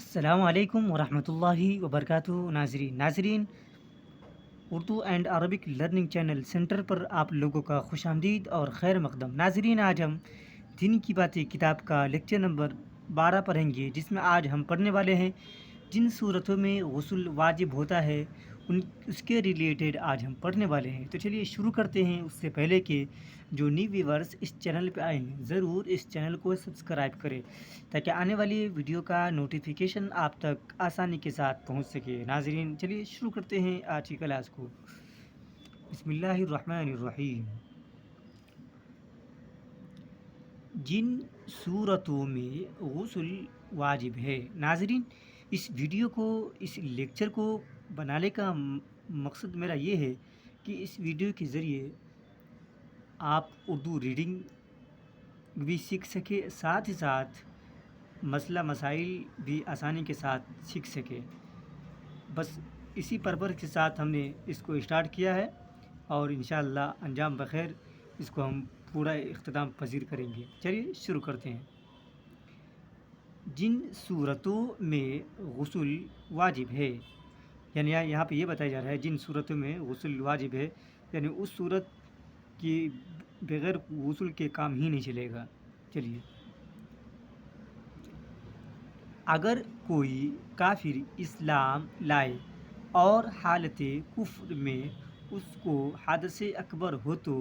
السلام علیکم ورحمۃ اللہ وبرکاتہ ناظرین Urdu and Arabic learning channel centre پر آپ لوگوں کا خوش آمدید اور خیر مقدم ناظرین. آج ہم دین کی باتیں کتاب کا لیکچر نمبر 12 پڑھیں گے، جس میں آج ہم پڑھنے والے ہیں جن صورتوں میں غسل واجب ہوتا ہے اس کے ریلیٹڈ آج ہم پڑھنے والے ہیں. تو چلیے شروع کرتے ہیں. اس سے پہلے کہ جو نیو ویورز اس چینل پہ آئے ہیں ضرور اس چینل کو سبسکرائب کریں تاکہ آنے والی ویڈیو کا نوٹیفیکیشن آپ تک آسانی کے ساتھ پہنچ سکے. ناظرین چلیے شروع کرتے ہیں آج کی کلاس کو. بسم اللہ الرحمن الرحیم. جن صورتوں میں غسل واجب ہے. ناظرین اس ویڈیو کو، اس لیکچر کو بنانے کا مقصد میرا یہ ہے کہ اس ویڈیو کے ذریعے آپ اردو ریڈنگ بھی سیکھ سکے، ساتھ ہی ساتھ مسئلہ مسائل بھی آسانی کے ساتھ سیکھ سکے. بس اسی پرپس کے ساتھ ہم نے اس کو اسٹارٹ کیا ہے اور انشاءاللہ انجام بخیر اس کو ہم پورا اختتام پذیر کریں گے. چلیے شروع کرتے ہیں. جن صورتوں میں غسل واجب ہے، یعنی یہاں پہ یہ بتایا جا رہا ہے جن صورتوں میں غسل واجب ہے، یعنی اس صورت کی بغیر غسل کے کام ہی نہیں چلے گا. چلیے، اگر کوئی کافر اسلام لائے اور حالت کفر میں اس کو حدث اکبر ہو تو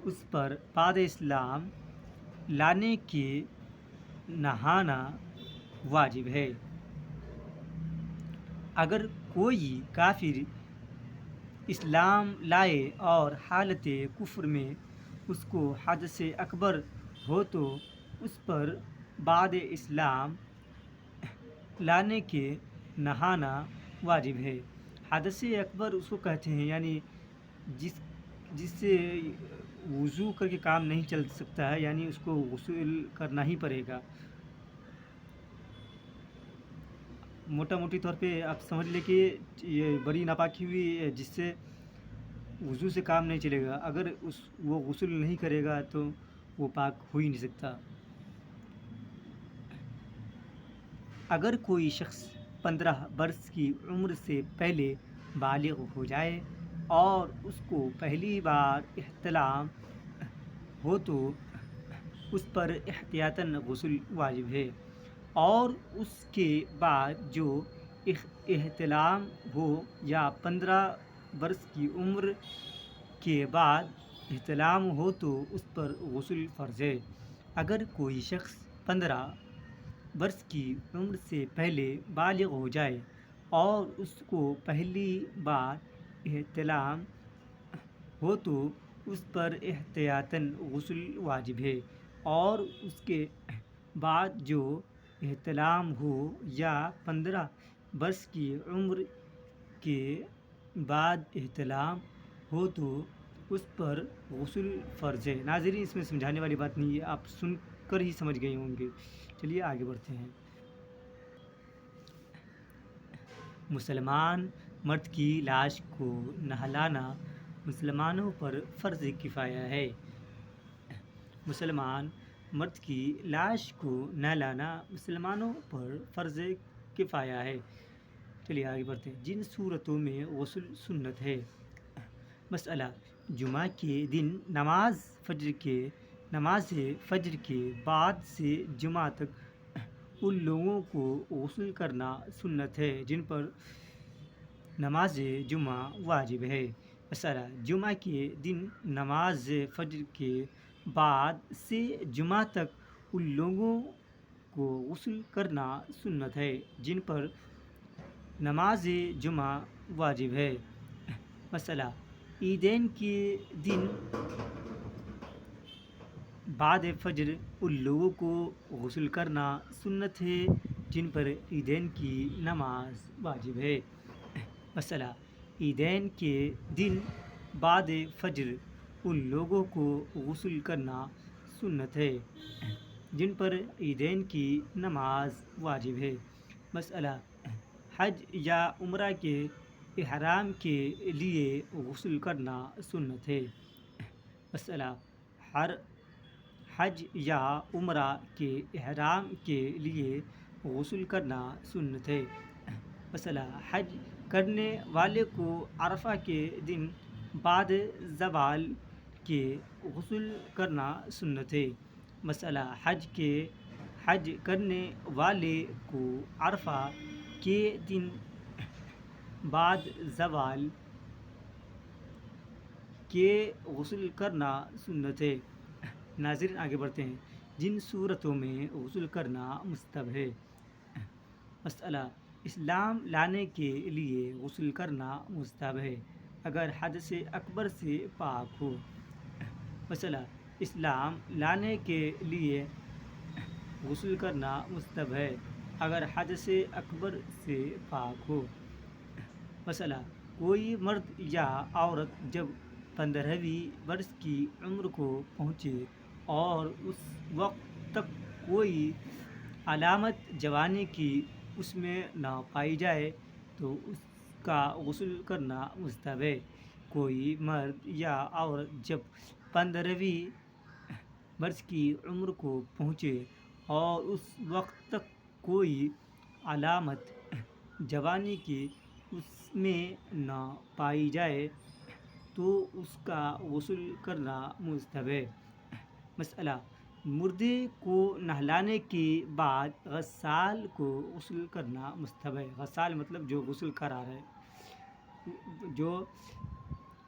اس پر بعد اسلام لانے کے نہانا واجب ہے. اگر کوئی کافر اسلام لائے اور حالت کفر میں اس کو حدث اکبر ہو تو اس پر بعد اسلام لانے کے نہانا واجب ہے. حدث اکبر اس کو کہتے ہیں، یعنی جس سے وضو کر کے کام نہیں چل سکتا ہے، یعنی اس کو غسل کرنا ہی پڑے گا. موٹا موٹی طور پہ آپ سمجھ لیں کہ یہ بڑی ناپاکی ہوئی جس سے وضو سے کام نہیں چلے گا. اگر وہ غسل نہیں کرے گا تو وہ پاک ہو ہی نہیں سکتا. اگر کوئی شخص 15 برس کی عمر سے پہلے بالغ ہو جائے اور اس کو پہلی بار احتلام ہو تو اس پر احتیاطاً غسل واجب ہے، اور اس کے بعد جو احتلام ہو یا 15 برس کی عمر کے بعد احتلام ہو تو اس پر غسل فرض ہے. اگر کوئی شخص 15 برس کی عمر سے پہلے بالغ ہو جائے اور اس کو پہلی بار احتلام ہو تو اس پر احتیاطاً غسل واجب ہے، اور اس کے بعد جو احتلام ہو یا 15 برس کی عمر کے بعد احتلام ہو تو اس پر غسل فرض ہے. ناظرین اس میں سمجھانے والی بات نہیں ہے، آپ سن کر ہی سمجھ گئے ہوں گے. چلیے آگے بڑھتے ہیں. مسلمان مرد کی لاش کو نہلانا مسلمانوں پر فرض کفایہ ہے. مسلمان مرد کی لاش کو نہلانا مسلمانوں پر فرض کفایہ ہے. چلیے آگے بڑھتے ہیں. جن صورتوں میں غسل سنت ہے. مسئلہ: جمعہ کے دن نماز فجر کے بعد سے جمعہ تک ان لوگوں کو غسل کرنا سنت ہے جن پر نماز جمعہ واجب ہے. مسئلہ: جمعہ کے دن نماز فجر کے بعد سے جمعہ تک ان لوگوں کو غسل کرنا سنت ہے جن پر نماز جمعہ واجب ہے. مسئلہ: عیدین کے دن بعد فجر ان لوگوں کو غسل کرنا سنت ہے جن پر عیدین کی نماز واجب ہے. مسئلہ: عیدین کے دن بعد فجر ان لوگوں کو غسل کرنا سنت ہے جن پر عیدین کی نماز واجب ہے. مسئلہ: حج یا عمرہ کے احرام کے لیے غسل کرنا سنت ہے. مسئلہ: حج یا عمرہ کے احرام کے لیے غسل کرنا سنت ہے۔ مسئلہ حج کرنے والے کو عرفہ کے دن بعد زوال کے غسل کرنا سنت ہے۔ مسئلہ حج کرنے والے کو عرفہ کے دن بعد زوال کے غسل کرنا سنت ہے۔ ناظرین آگے بڑھتے ہیں، جن صورتوں میں غسل کرنا مستحب ہے۔ مسئلہ اسلام لانے کے لیے غسل کرنا مستحب ہے اگر حدث اکبر سے پاک ہو۔ مسئلہ اسلام لانے کے لیے غسل کرنا مستحب ہے اگر حدث اکبر سے پاک ہو۔ مسئلہ کوئی مرد یا عورت جب 15ویں برس کی عمر کو پہنچے اور اس وقت تک کوئی علامت جوانی کی اس میں نہ پائی جائے تو اس کا غسل کرنا مستحب ہے۔ کوئی مرد یا عورت جب 15ویں برس کی عمر کو پہنچے اور اس وقت تک کوئی علامت جوانی کی اس میں نہ پائی جائے تو اس کا غسل کرنا مستحب ہے۔ مسئلہ مردے کو نہلانے کے بعد غسال کو غسل کرنا مستحب ہے۔ غسال مطلب جو غسل کرا رہے، جو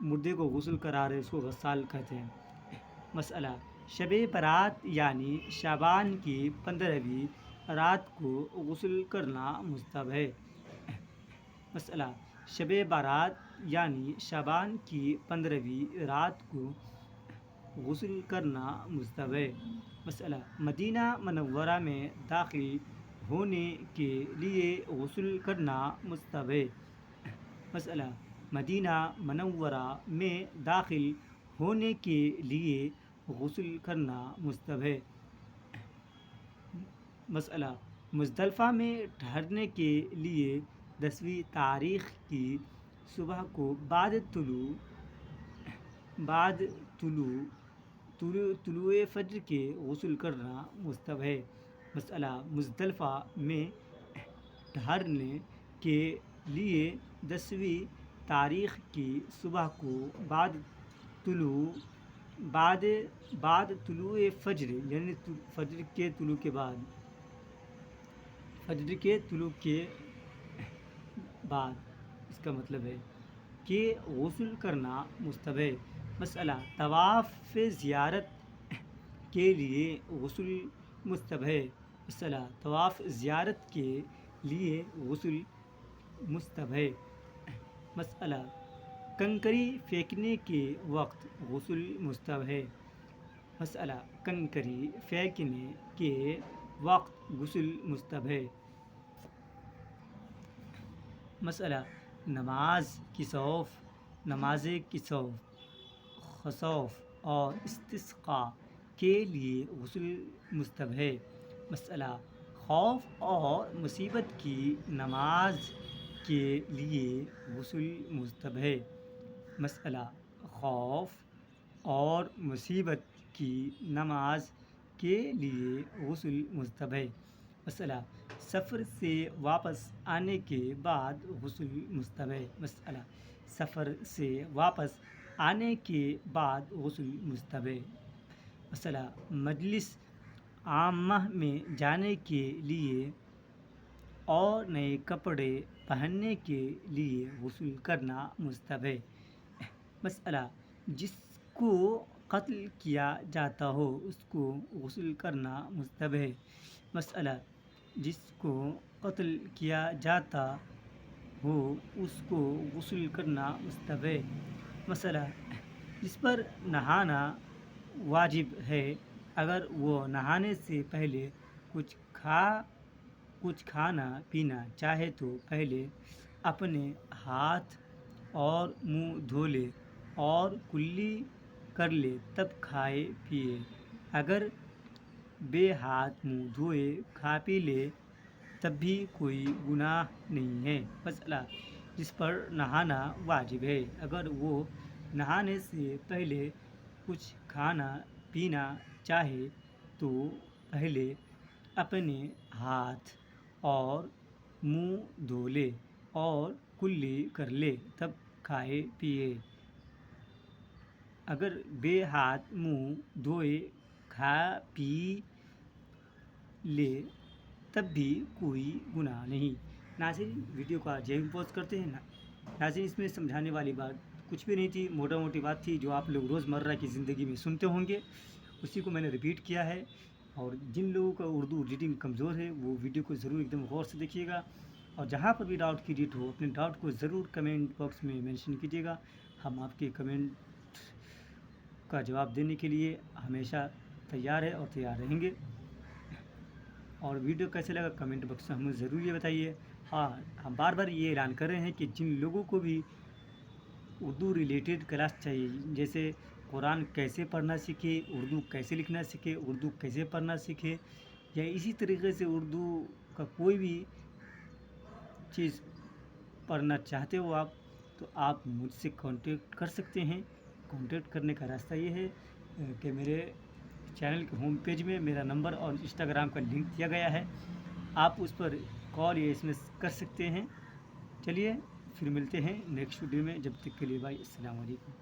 مردے کو غسل کرا رہے اس کو غسال کہتے ہیں۔ مسئلہ شب برات یعنی شعبان کی 15ویں رات کو غسل کرنا مستحب ہے۔ مسئلہ شب برات یعنی شعبان کی 15ویں رات کو غسل کرنا مستحب ہے۔ مسئلہ مدینہ منورہ میں داخل ہونے کے لیے غسل کرنا مستحب ہے۔ مسئلہ مدینہ منورہ میں داخل ہونے کے لیے غسل کرنا مستحب ہے۔ مسئلہ مزدلفہ میں ٹھہرنے کے لیے 10ویں تاریخ کی صبح کو بعد طلوع فجر کے غسل کرنا مستحب ہے۔ مسئلہ مزدلفہ میں ٹھہرنے کے لیے 10ویں تاریخ کی صبح کو بعد طلوع فجر یعنی فجر کے طلوع کے بعد اس کا مطلب ہے کہ غسل کرنا مستحب ہے۔ مسئلہ طواف زیارت کے لیے غسل مستحب ہے۔ مسئلہ طواف زیارت کے لیے غسل مستحب ہے۔ مسئلہ کنکری پھینکنے کے وقت غسل مستحب ہے۔ مسئلہ کنکری پھینکنے کے وقت غسل مستحب ہے۔ مسئلہ نماز خسوف اور استسقاء کے لیے غسل مستحب ہے۔ مسئلہ خوف اور مصیبت کی نماز کے لیے غسل مستحب ہے۔ مسئلہ خوف اور مصیبت کی نماز کے لیے غسل مستحب ہے۔ مسئلہ سفر سے واپس آنے کے بعد غسل مستحب ہے۔ مسئلہ سفر سے واپس آنے کے بعد غسل مستحب ہے۔ مسئلہ مجلس عامہ میں جانے کے لیے اور نئے کپڑے پہننے کے لیے غسل کرنا مستحب ہے۔ مسئلہ جس کو قتل کیا جاتا ہو اس کو غسل کرنا مستحب ہے۔ مسئلہ جس کو قتل کیا جاتا ہو اس کو غسل کرنا مستحب ہے۔ مسئلہ جس پر نہانا واجب ہے اگر وہ نہانے سے پہلے کچھ کھانا پینا چاہے تو پہلے اپنے ہاتھ اور منہ دھو لے اور کلی کر لے تب کھائے پیے۔ اگر بے ہاتھ منہ دھوئے کھا پی لے تب بھی کوئی گناہ نہیں ہے۔ مسئلہ جس پر نہانا واجب ہے اگر وہ نہانے سے پہلے کچھ کھانا پینا چاہے تو پہلے اپنے ہاتھ اور منہ دھو لے اور کلی کر لے تب کھائے پیے۔ اگر بے ہاتھ منہ دھوئے کھا پی لے تب بھی کوئی گناہ نہیں۔ ناظرین، ویڈیو کو آج یہیں پوز کرتے ہیں۔ ناظرین، اس میں سمجھانے والی بات کچھ بھی نہیں تھی، موٹا موٹی بات تھی جو آپ لوگ روزمرہ کی زندگی میں سنتے ہوں گے، اسی کو میں نے ریپیٹ کیا ہے۔ اور جن لوگوں کا اردو ریڈنگ کمزور ہے وہ ویڈیو کو ضرور ایک دم غور سے دیکھیے گا، اور جہاں پر بھی ڈاؤٹ کریٹ ہو اپنے ڈاؤٹ کو ضرور کمنٹ باکس میں مینشن کیجیے گا۔ ہم آپ کے کمنٹ کا جواب دینے کے لیے ہمیشہ تیار ہے اور تیار رہیں گے۔ اور ویڈیو کیسے لگا کمنٹ باکس میں ہمیں ضرور یہ بتائیے۔ ہاں، ہم بار بار یہ اعلان کر رہے ہیں کہ جن لوگوں کو بھی اردو ریلیٹڈ کلاس چاہیے، جیسے قرآن کیسے پڑھنا سیکھے، اردو کیسے لکھنا سیکھے، اردو کیسے پڑھنا سیکھے، یا اسی طریقے سے اردو کا کوئی بھی چیز پڑھنا چاہتے ہو آپ، تو آپ مجھ سے کانٹیکٹ کر سکتے ہیں۔ کانٹیکٹ کرنے کا راستہ یہ ہے کہ میرے چینل کے ہوم پیج میں میرا نمبر اور انسٹاگرام کا لنک دیا گیا ہے، آپ اس پر کال یا SMS کر سکتے ہیں۔ چلیے پھر ملتے ہیں نیکسٹ ویڈیو میں، جب تک کے لیے بھائی، السلام علیکم۔